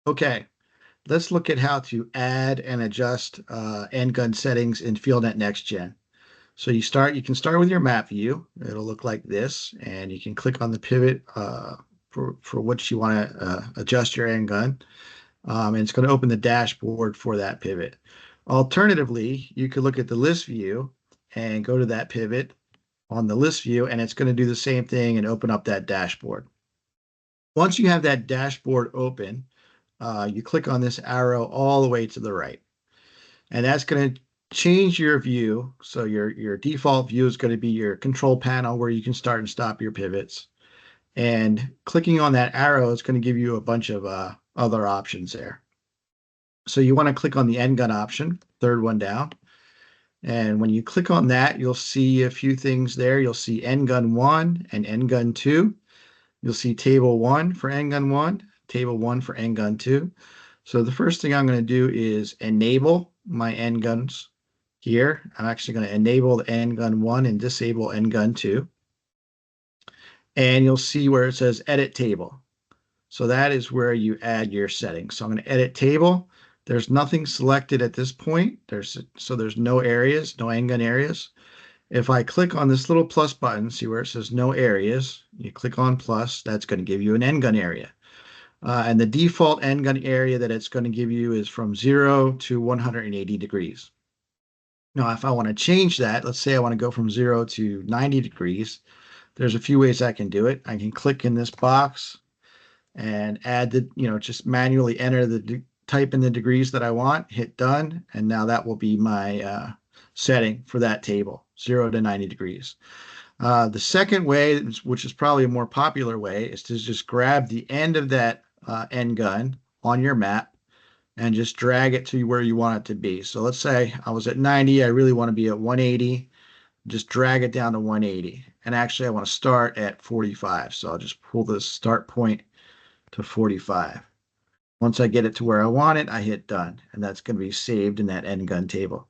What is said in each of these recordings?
Okay, let's look at how to add and adjust Endgun settings in Fieldnet NextGen. So you can start with your map view. It'll look like this, and you can click on the pivot for which you want to adjust your Endgun. And it's going to open the dashboard for that pivot. Alternatively, you could look at the list view and go to that pivot on the list view, and it's going to do the same thing and open up that dashboard. Once you have that dashboard open, you click on this arrow all the way to the right, and that's going to change your view. So your default view is going to be your control panel where you can start and stop your pivots. And clicking on that arrow is going to give you a bunch of other options there. So you want to click on the end gun option, third one down. And when you click on that, you'll see a few things there. You'll see Endgun 1 and Endgun 2. You'll see Table 1 for Endgun 1, Table 1 for Endgun 2. So the first thing I'm going to do is enable my Endguns here. I'm actually going to enable the Endgun 1 and disable Endgun 2. And you'll see where it says Edit Table. So that is where you add your settings. So I'm going to edit table. There's nothing selected at this point. There's no areas, no Endgun areas. If I click on this little plus button, see where it says no areas, you click on plus, that's going to give you an Endgun area. And the default Endgun area that it's going to give you is from 0 to 180 degrees. Now, if I want to change that, let's say I want to go from 0 to 90 degrees, there's a few ways I can do it. I can click in this box and add the, just manually enter type in the degrees that I want, hit done, and now that will be my setting for that table, 0 to 90 degrees. The second way, which is probably a more popular way, is to just grab the end of that end gun on your map and just drag it to where you want it to be. So let's say I was at 90, I really want to be at 180, just drag it down to 180. And actually I want to start at 45. So I'll just pull this start point to 45. Once I get it to where I want it, I hit done, and that's going to be saved in that Endgun table.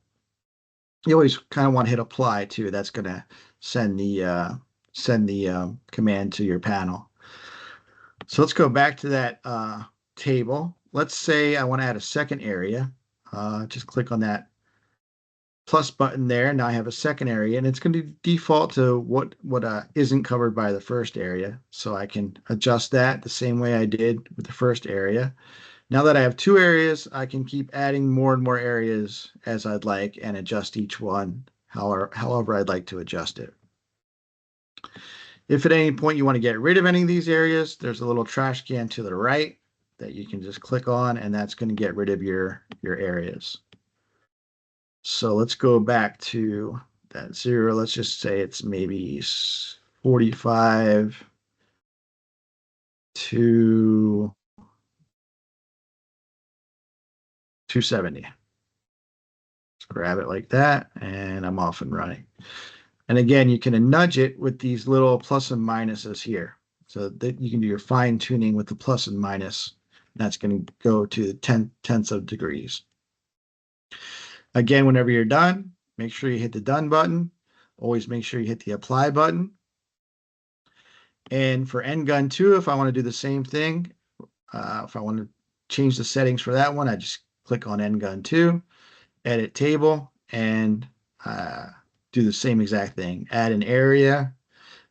You always kind of want to hit apply too. That's going to send the command to your panel. So let's go back to that table. Let's say I want to add a second area. Just click on that plus button there. Now I have a second area, and it's going to default to what isn't covered by the first area. So I can adjust that the same way I did with the first area. Now that I have two areas, I can keep adding more and more areas as I'd like and adjust each one however I'd like to adjust it. If at any point you want to get rid of any of these areas, there's a little trash can to the right that you can just click on, and that's going to get rid of your areas. So let's go back to that 0. Let's just say it's maybe 45 to 270. Let's grab it like that, and I'm off and running. And again, you can nudge it with these little plus and minuses here. So that you can do your fine tuning with the plus and minus. And that's going to go to 10ths of degrees. Again, whenever you're done, make sure you hit the done button. Always make sure you hit the apply button. And for Endgun 2, if I want to do the same thing, if I want to change the settings for that one, I just click on Endgun 2, edit table, and do the same exact thing. Add an area.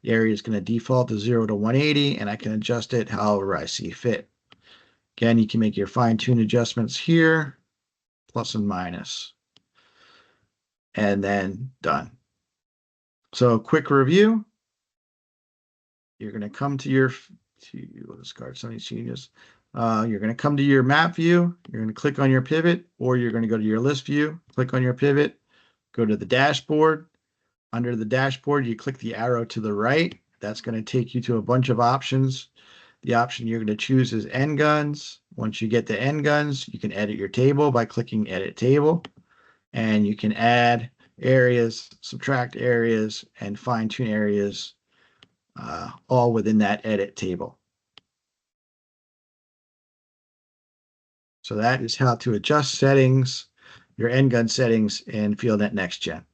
The area is going to default to 0 to 180, and I can adjust it however I see fit. Again, you can make your fine-tune adjustments here, plus and minus, and then done. So quick review. You're going to come to your, discard some of these changes. You're going to come to your map view. You're going to click on your pivot, or you're going to go to your list view, click on your pivot, go to the dashboard. Under the dashboard, you click the arrow to the right. That's going to take you to a bunch of options. The option you're going to choose is Endguns. Once you get to Endguns, you can edit your table by clicking Edit Table. And you can add areas, subtract areas, and fine-tune areas all within that Edit Table. So that is how to adjust settings, your Endgun settings in Fieldnet NextGen.